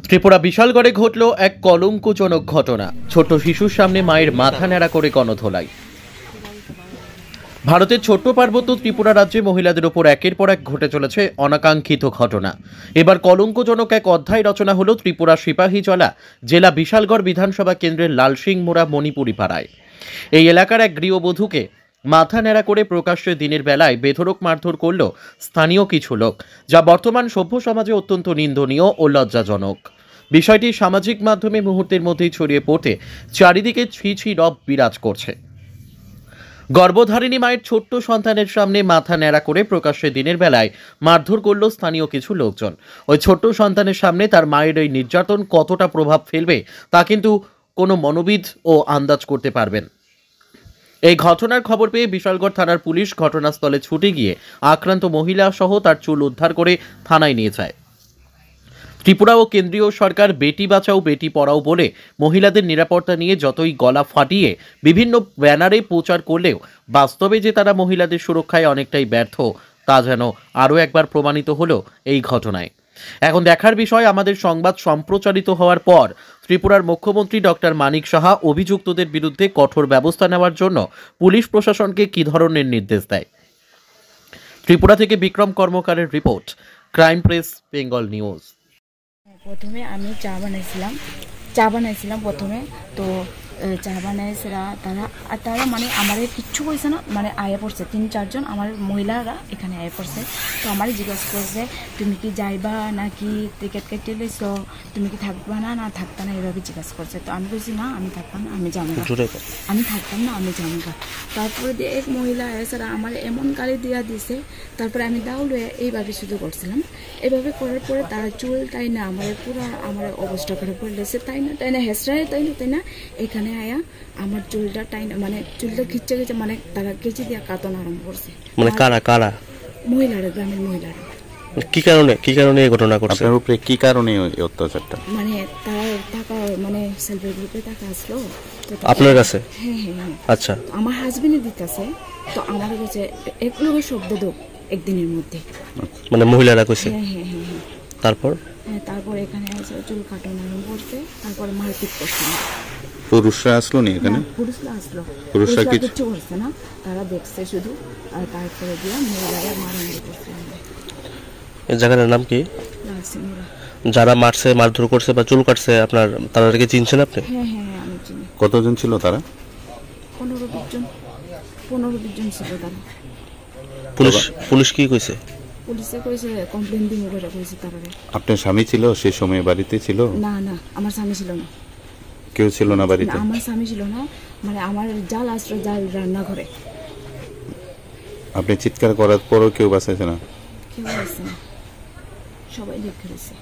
ত্রিপুরা বিশালগড়ে ঘটল এক কলঙ্কজনক ঘটনা। ছোট শিশুর সামনে মায়ের মাথা ন্যাড়া করে গণধোলাই। ভারতের ছোট্ট পার্বত্য ত্রিপুরা রাজ্যে মহিলাদের ওপর একের পর এক ঘটে চলেছে অনাকাঙ্ক্ষিত ঘটনা। এবার কলঙ্কজনক এক অধ্যায় রচনা হলো ত্রিপুরা সিপাহীজলা জেলা বিশালগড় বিধানসভা কেন্দ্রের লালসিংমোড়া মণিপুরি পাড়ায়। এই এলাকার এক গৃহবধূকে মাথা ন্যাড়া করে প্রকাশ্যে দিনের বেলায় বেধড়ক মারধর করল স্থানীয় কিছু লোক, যা বর্তমান সভ্য সমাজে অত্যন্ত নিন্দনীয় ও লজ্জাজনক। বিষয়টি সামাজিক মাধ্যমে মুহূর্তের মধ্যেই ছড়িয়ে পড়তে চারিদিকে ছি ছি রব বিরাজ করছে। গর্ভধারিণী মায়ের ছোট্ট সন্তানের সামনে মাথা ন্যাড়া করে প্রকাশ্যে দিনের বেলায় মারধর করল স্থানীয় কিছু লোকজন। ওই ছোট্ট সন্তানের সামনে তার মায়ের এই নির্যাতন কতটা প্রভাব ফেলবে তা কিন্তু কোনো মনোবিদ ও আন্দাজ করতে পারবেন। এই ঘটনার খবর পেয়ে বিশালগড় থানার পুলিশ ঘটনাস্থলে ছুটে গিয়ে আক্রান্ত মহিলা সহ তার চুল উদ্ধার করে থানায় নিয়ে যায়। ত্রিপুরা ও কেন্দ্রীয় সরকার বেটি বাঁচাও বেটি পড়াও বলে মহিলাদের নিরাপত্তা নিয়ে যতই গলা ফাটিয়ে বিভিন্ন ব্যানারে প্রচার করলেও বাস্তবে যে তারা মহিলাদের সুরক্ষায় অনেকটাই ব্যর্থ তা যেন আরও একবার প্রমাণিত হলো এই ঘটনায়। এখন দেখার বিষয়, আমাদের সংবাদ সম্প্রচারিত হওয়ার পর ত্রিপুরার মুখ্যমন্ত্রী ডক্টর মানিক সাহা অভিযুক্তদের বিরুদ্ধে কঠোর ব্যবস্থা নেওয়ার জন্য পুলিশ প্রশাসনকে কী ধরনের নির্দেশ দেয়। ত্রিপুরা থেকে বিক্রম কর্মকারের report, crime press Bengal news. প্রথমে আমি চা বানাইছিলাম প্রথমে তো চা বানাইছিলা তারা মানে আমার কিচ্ছু কইছে না, মানে আয়া পড়ছে 3-4 জন আমার মহিলারা এখানে আয়া পড়ছে। তো আমারই জিজ্ঞাসা করছে তুমি কি যাইবা নাকি টিকিট কেটে লইছ, তুমি কি থাকবা না থাকবা না, এভাবে জিজ্ঞাসা করছে। তো আমি বলছি না আমি থাকতাম না, আমি যাবো, আমি থাকতাম না, আমি যাবো। তারপরে দিয়ে এক মহিলা এছাড়া আমার এমন গালি দিয়া দিছে। তারপরে আমি দাউলে এইভাবে শুধু করছিলাম। এভাবে করার পরে তারা চুল তাই না আমার পুরো আমার অবস্থা করে পড়লেছে, তাই না হেসরায় তাই না এখানে আয়া আমার চুলটা টাইনা মানে চুলটা খিচ্ছে মানে তারা কেচি দিয়া কাটন আরম্ভ করছে। মানে কারা মহিলারা, গ্রামের মহিলারা। কি কারণে এই ঘটনা করছে? আপনার উপরে কি কারণে এই অত্যাচারটা? মানে তারা টাকা মানে সেলফি গ্রুপে টাকা আসলো আপনার কাছে। হ্যাঁ আচ্ছা, আমার হাজবেন্ডে দিতেছে। তো আমার কাছে এক লোকের শব্দ দো একদিনের মধ্যে, মানে মহিলারা কইছে। হ্যাঁ তারপর তারপর এখানে এসে চুল কাটন আরম্ভ করছে। তারপরে মারপিট করছে। পুরুষরা আসলো নি এখানে? পুরুষরা আসলো, পুরুষরা কিছু করছে না, তারা দেখছে শুধু। আর তারপরে দিয়ে মহিলারা মারামারি করছে। এই জায়গাটার নাম কি? যারা মারছে, মারধর করছে বা চুল কাটছে আপনার, তাদেরকে চিনছেন আপনি? হ্যাঁ আমি চিনি। কতজন ছিল তারা? 15-20 জন ছিল তারা। পুলিশ কি কইছে? পুলিশে কইছে কমপ্লেন দিব করে কইছে তারা। আপনার স্বামী ছিল সেই সময় বাড়িতে ছিল? না আমার স্বামী ছিল না। কেউ ছিল না বাড়িতে? আমার স্বামী ছিল না, মানে আমার জাল আশ্রয় জাল রান্না ঘরে। আপনি চিৎকার করার পরও কেউ বাঁচাইছে না? কেউ বাঁচছে না, সবাই দেখে গেছে।